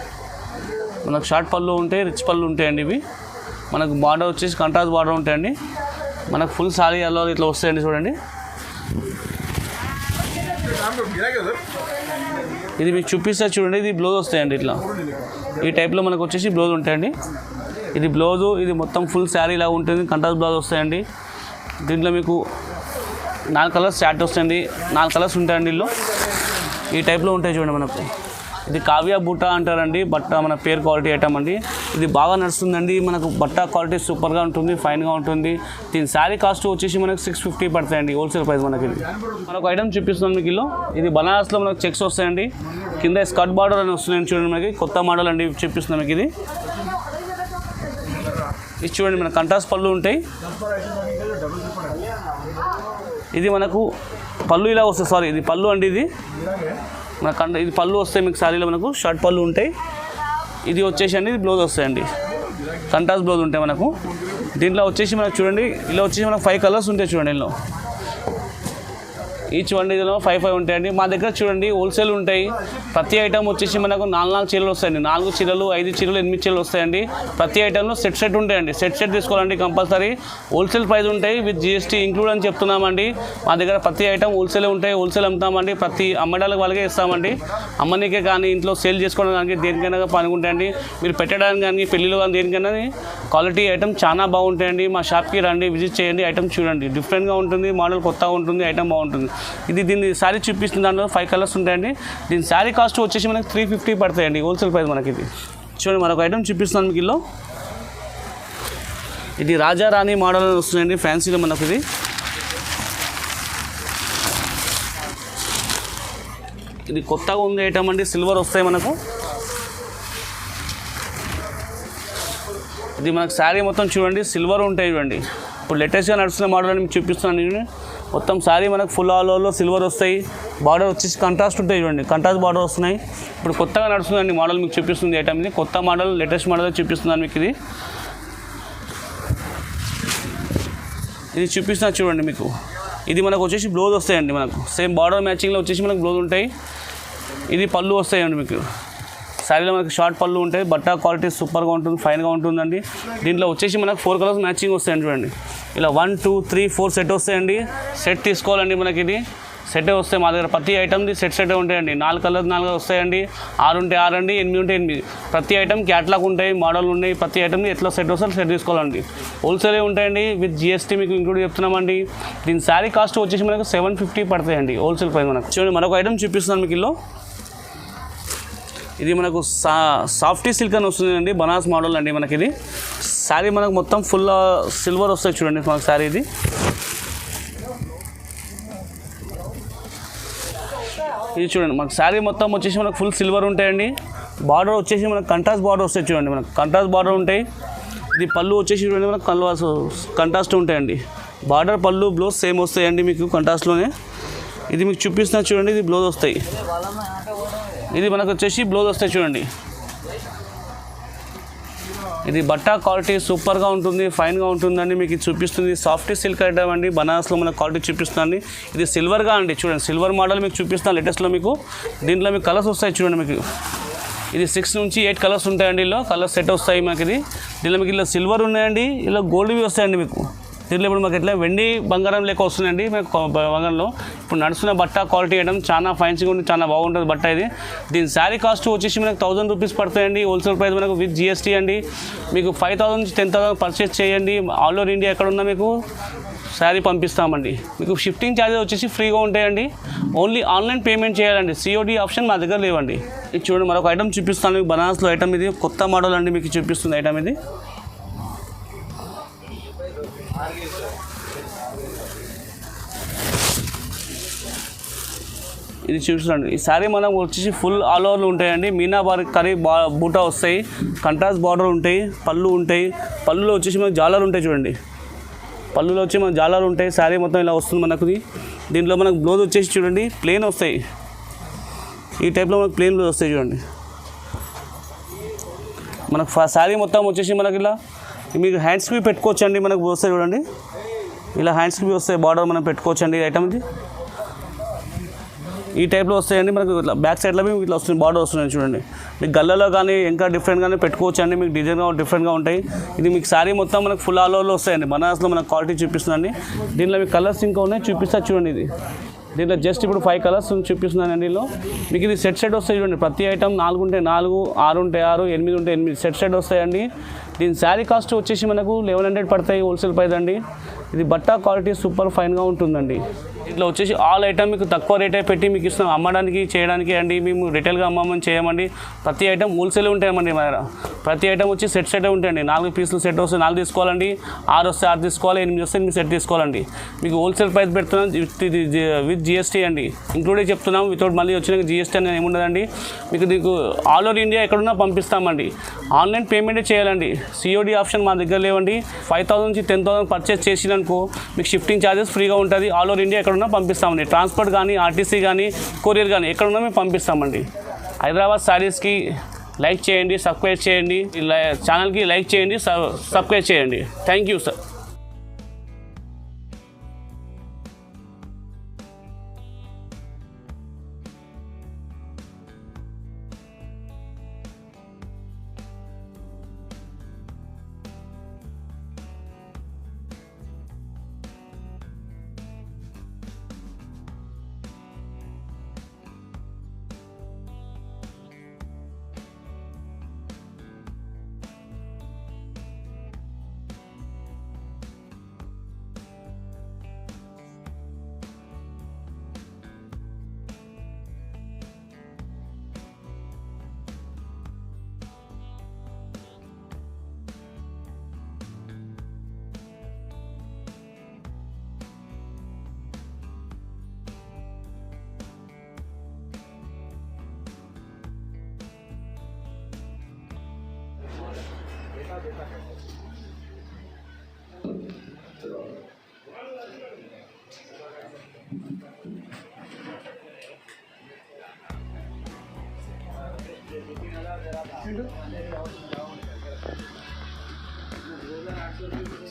మనకు షార్ట్ పళ్ళు ఉంటాయి, రిచ్ పళ్ళు ఉంటాయండి. ఇవి మనకు బార్డర్ వచ్చేసి కంట్రాస్ట్ బార్డర్ ఉంటాయండి. మనకు ఫుల్ సారీ అలా ఇట్లా వస్తాయండి చూడండి. ఇది మీకు చూపిస్తా చూడండి. ఇది బ్లౌజ్ వస్తాయండి ఇట్లా ఈ టైప్లో మనకు వచ్చేసి బ్లౌజ్ ఉంటాయండి. ఇది బ్లౌజు, ఇది మొత్తం ఫుల్ శారీ ఇలా ఉంటుంది. కంట్రాస్ట్ బ్లౌజ్ వస్తాయండి. దీంట్లో మీకు 4 కలర్స్ చార్ట్ వస్తాయండి. 4 కలర్స్ ఉంటాయండి ఇందులో. ఈ టైప్లో ఉంటాయి చూడండి మనకు. ఇది కావ్య బూట అంటారండి. బట్ట మన పేర్ క్వాలిటీ ఐటమ్ అండి. ఇది బాగా నడుస్తుందండి. మనకు బట్ట క్వాలిటీ సూపర్గా ఉంటుంది, ఫైన్గా ఉంటుంది. దీని శారీ కాస్ట్ వచ్చేసి మనకు 650 పడతాయండి హోల్సేల్ ప్రైస్ మనకి. ఇది మనకు ఐటమ్ చూపిస్తున్నాం మీకు ఇలా. ఇది బనారస్లో మనకు చెక్స్ వస్తాయండి. కింద స్కర్ట్ బార్డర్ అని వస్తున్నాయి చూడండి. మనకి కొత్త మోడల్ అండి చూపిస్తున్నాం మీకు. ఇది చూడండి మన కంట్రాస్ట్ పళ్ళు ఉంటాయి. ఇది మనకు పళ్ళు ఇలా వస్తుంది. సారీ, ఇది పళ్ళు అండి. ఇది మన ఇది పళ్ళు వస్తాయి మీకు శారీలో. మనకు షార్ట్ పళ్ళు ఉంటాయి. ఇది వచ్చేసి అండి ఇది బ్లౌజ్ వస్తాయండి. కంట్రాస్ట్ బ్లౌజ్ ఉంటాయి మనకు. దీంట్లో వచ్చేసి మనకు చూడండి ఇలా వచ్చేసి మనకు 5 కలర్స్ ఉంటాయి చూడండి. ఇందులో ఈచ్ వన్ ఇదిలో 5 ఉంటాయండి. మా దగ్గర చూడండి హోల్సేల్ ఉంటాయి. ప్రతి ఐటమ్ వచ్చేసి మనకు 4 చీరలు వస్తాయండి. 4 చీరలు, 5 చీరలు, 8 చీరలు వస్తాయండి. ప్రతి ఐటెంలో సెట్ ఉంటాయండి. సెట్ తీసుకోవాలండి కంపల్సరీ. హోల్సేల్ ప్రైస్ ఉంటాయి విత్ జిఎస్టీ ఇంక్లూడ్ అని చెప్తున్నామండి. మా దగ్గర ప్రతి ఐటమ్ హోల్సేల్ ఉంటాయి. హోల్సేల్ అమ్ముతామండి. ప్రతి అమ్మడానికి వాళ్ళకే ఇస్తామండి. అమ్మనికే కానీ ఇంట్లో సేల్ చేసుకోవడానికి దేనికైనా పనుకుంటాయండి. మీరు పెట్టడానికి కానీ పెళ్ళిలో కానీ దేనికైనా క్వాలిటీ ఐటమ్ చాలా బాగుంటాయండి. మా షాప్కి రండి, విజిట్ చేయండి. ఐటమ్ చూడండి, డిఫరెంట్గా ఉంటుంది, మోడల్ కొత్తగా ఉంటుంది, ఐటమ్ బాగుంటుంది. ఇది దీన్ని శారీ చూపిస్తుంది. దాంట్లో 5 కలర్స్ ఉంటాయండి. దీని శారీ కాస్ట్ వచ్చేసి మనకి 350 పడతాయండి హోల్సేల్ ప్రైస్ మనకి. ఇది చూడండి మరొక ఐటమ్ చూపిస్తున్నాను మీకు ఇలా. ఇది రాజా రాణి మోడల్ వస్తుందండి ఫ్యాన్సీలో మనకు. ఇది కొత్తగా ఉంది ఐటమ్ అండి. సిల్వర్ వస్తాయి మనకు. ఇది మనకు శారీ మొత్తం చూడండి సిల్వర్ ఉంటాయి చూడండి. ఇప్పుడు లేటెస్ట్గా నడుస్తున్న మోడల్ అని మీకు చూపిస్తున్నాను చూడండి. మొత్తం శారీ మనకు ఫుల్ ఆల్ ఓవర్లో సిల్వర్ వస్తాయి. బార్డర్ వచ్చేసి కంట్రాస్ట్ ఉంటాయి చూడండి. కంట్రాస్ట్ బార్డర్ వస్తున్నాయి. ఇప్పుడు కొత్తగా నడుస్తుందండి మోడల్ మీకు చూపిస్తుంది ఐటమ్. ఇది కొత్త మోడల్, లేటెస్ట్ మోడల్ చూపిస్తున్నాను మీకు. ఇది చూపిస్తున్నా చూడండి మీకు. ఇది మనకు వచ్చేసి బ్లౌజ్ వస్తాయండి. మనకు సేమ్ బార్డర్ మ్యాచింగ్లో వచ్చేసి మనకు బ్లౌజ్ ఉంటాయి. ఇది పళ్ళు వస్తాయండి మీకు. శారీలో మనకి షార్ట్ పళ్ళు ఉంటాయి. బట్ట క్వాలిటీ సూపర్గా ఉంటుంది, ఫైన్గా ఉంటుందండి. దీంట్లో వచ్చేసి మనకు 4 కలర్స్ మ్యాచింగ్ వస్తాయండి చూడండి. ఇలా 1, 2, 3, 4 సెట్ వస్తాయండి. సెట్ తీసుకోవాలండి మనకి. ఇది సెట్టే వస్తాయి మా దగ్గర. ప్రతి ఐటమ్ది సెట్ ఉంటాయండి. 4 కలర్స్ 4 వస్తాయండి. 6 ఉంటే 6 అండి, 8 ఉంటే 8. ప్రతి ఐటమ్ క్యాట్లాగ్ ఉంటాయి, మోడల్ ఉన్నాయి. ప్రతి ఐటమ్ని ఎట్లా సెట్ వస్తే సెట్ తీసుకోవాలండి. హోల్సేలే ఉంటాయండి విత్ జిఎస్టీ మీకు ఇంక్లూడ్ చెప్తున్నామండి. దీని శారీ కాస్ట్ వచ్చేసి మనకు 750 పడతాయండి హోల్సేల్ ప్రైస్ మనకు. చూడండి మరొక ఐటమ్ చూపిస్తున్నాను మీకు ఇలా. ఇది మనకు సాఫ్టీ సిల్క్ అని వస్తుందండి. బనారస్ మోడల్ అండి మనకి. ఇది శారీ మనకు మొత్తం ఫుల్ సిల్వర్ వస్తాయి చూడండి మనకు శారీ. ఇది చూడండి మనకు శారీ మొత్తం వచ్చేసి మనకు ఫుల్ సిల్వర్ ఉంటాయండి. బార్డర్ వచ్చేసి మనకు కంట్రాస్ట్ బార్డర్ వస్తాయి చూడండి. మనకు కంట్రాస్ట్ బార్డర్ ఉంటాయి. ఇది పళ్ళు వచ్చేసి చూడండి మనకు కంట్రాస్ట్ ఉంటాయండి. బార్డర్, పళ్ళు, బ్లౌజ్ సేమ్ వస్తాయండి మీకు కంట్రాస్ట్లోనే. ఇది మీకు చూపిస్తున్నా చూడండి. ఇది బ్లౌజ్ వస్తాయి. ఇది మనకు వచ్చేసి బ్లౌజ్ వస్తాయి చూడండి. ఇది బట్ట క్వాలిటీ సూపర్గా ఉంటుంది, ఫైన్గా ఉంటుందండి. మీకు ఇది చూపిస్తుంది సాఫ్ట్ సిల్క్ ఐటమ్ అండి. బనారస్లో మనకు క్వాలిటీ చూపిస్తుంది. ఇది సిల్వర్గా అండి చూడండి. సిల్వర్ మోడల్ మీకు చూపిస్తాను లేటెస్ట్లో మీకు. దీంట్లో మీకు కలర్స్ వస్తాయి చూడండి మీకు. ఇది 6 నుంచి 8 కలర్స్ ఉంటాయండి. ఇలా కలర్స్ సెట్ వస్తాయి మనకి. దీంట్లో మీకు ఇలా సిల్వర్ ఉన్నాయండి, ఇలా గోల్డ్వి వస్తాయండి మీకు. దీంట్లో ఇప్పుడు మాకు ఎట్లా వెండి బంగారం లెక్క వస్తుందండి మీకు బంగారంలో. ఇప్పుడు నడుస్తున్న బట్ట క్వాలిటీ ఐటమ్ చాలా ఫైన్స్గా ఉంది, చాలా బాగుంటుంది బట్ట ఇది. దీని శారీ కాస్ట్ వచ్చేసి మనకు 1000 రూపీస్ పడతాయండి హోల్సేల్ ప్రైస్ మనకు విత్ జిఎస్టీ అండి. మీకు 5000 నుంచి 10,000 పర్చేస్ చేయండి. ఆల్ ఓవర్ ఇండియా ఎక్కడ ఉన్నా మీకు శారీ పంపిస్తామండి. మీకు షిఫ్టింగ్ ఛార్జెస్ వచ్చేసి ఫ్రీగా ఉంటాయండి. ఓన్లీ ఆన్లైన్ పేమెంట్ చేయాలండి. సిఓడి ఆప్షన్ మా దగ్గర లేవండి. ఇది చూడండి మరొక ఐటమ్ చూపిస్తాను మీకు. బనారస్లో ఐటమ్ ఇది కొత్త మోడల్ అండి మీకు చూపిస్తుంది ఐటమ్ ఇది. ఇది చూడండి. ఈ శారీ మనం వచ్చేసి ఫుల్ ఆల్ ఓవర్లు ఉంటాయండి. మీనాబారి కర్రీ బూటా వస్తాయి. కంట్రాస్ట్ బార్డర్ ఉంటాయి. పళ్ళు ఉంటాయి. పళ్ళులో వచ్చేసి మనకు జాలర్ ఉంటాయి చూడండి. పళ్ళులో వచ్చి మన జాలాలు ఉంటాయి. శారీ మొత్తం ఇలా వస్తుంది మనకు. దీంట్లో మనకు బ్లౌజ్ వచ్చేసి చూడండి ప్లెయిన్ వస్తాయి. ఈ టైప్లో మనకు ప్లెయిన్ బ్లౌజ్ వస్తాయి చూడండి. మనకు శారీ మొత్తం వచ్చేసి మనకి ఇలా మీకు హ్యాండ్స్కి పెట్టుకోవచ్చు అండి. మనకు వస్తాయి చూడండి, ఇలా హ్యాండ్స్కి వస్తాయి. బార్డర్ మనం పెట్టుకోవచ్చు అండి. ఐటమ్ ఇది ఈ టైప్లో వస్తాయండి. మనకు ఇట్లా బ్యాక్ సైడ్లో మీకు ఇట్లా వస్తుంది, బార్డర్ వస్తుంది చూడండి. మీకు గల్లలో కానీ ఇంకా డిఫరెంట్గానే పెట్టుకోవచ్చు అండి. మీకు డిజైన్గా డిఫరెంట్గా ఉంటాయి. ఇది మీకు శారీ మొత్తం మనకు ఫుల్ ఆల్ ఓవర్లో వస్తాయండి. బనారస్లో మనకు క్వాలిటీ చూపిస్తుందండి. దీనిలో మీకు కలర్స్ ఇంకా ఉన్నాయి, చూపిస్తా చూడండి. ఇది దీంట్లో జస్ట్ ఇప్పుడు 5 కలర్స్ చూపిస్తున్నాను. దీనిలో మీకు ఇది సెట్ వస్తాయి చూడండి. ప్రతి ఐటమ్ 4 ఉంటే 4, 6 ఉంటే 6, 8 ఉంటే 8 సెట్ వస్తాయండి. దీని శారీ కాస్ట్ వచ్చేసి మనకు 1100 పడతాయి హోల్సేల్ ప్రైస్ అండి. ఇది బట్ట క్వాలిటీ సూపర్ ఫైన్గా ఉంటుందండి. ఇట్లా వచ్చేసి ఆల్ ఐటమ్ మీకు తక్కువ రేటే పెట్టి మీకు ఇస్తాం అమ్మడానికి చేయడానికి అండి. మేము రిటైల్గా అమ్మమని చేయమండి. ప్రతి ఐటమ్ హోల్సేల్ ఉంటాయమండి మన దగ్గర. ప్రతి ఐటమ్ వచ్చి సెట్ ఉంటాయండి. 4 పీసులు సెట్ వస్తే 4 తీసుకోవాలండి, 6 వస్తే 6 తీసుకోవాలి, 8 వస్తే 8 సెట్ తీసుకోవాలండి. మీకు హోల్సేల్ ప్రైస్ పెడుతున్నాం విత్ జిఎస్టీ అండి. ఇంక్లూడే చెప్తున్నాం. వితౌట్ మళ్ళీ వచ్చిన జిఎస్టీ అనేది ఏముండదండి. మీకు ఆల్ ఓవర్ ఇండియా ఎక్కడున్నా పంపిస్తామండి. ఆన్లైన్ పేమెంటే చేయాలండి. సిఓడి ఆప్షన్ మా దగ్గర లేవండి. 5,000 నుంచి 10,000 పర్చేస్ చేసిననుకో మీకు షిఫ్టింగ్ ఛార్జెస్ ఫ్రీగా ఉంటుంది. ఆల్ ఓవర్ ఇండియా ఎక్కడున్నా పంపిస్తామండి. ట్రాన్స్పోర్ట్ కానీ, ఆర్టీసీ కానీ, కొరియర్ కానీ ఎక్కడున్నా మేము పంపిస్తామండి. హైదరాబాద్ శారీస్కి లైక్ చేయండి, సబ్స్క్రైబ్ చేయండి. ఛానల్కి లైక్ చేయండి, సబ్స్క్రైబ్ చేయండి. Thank you sir. Hello.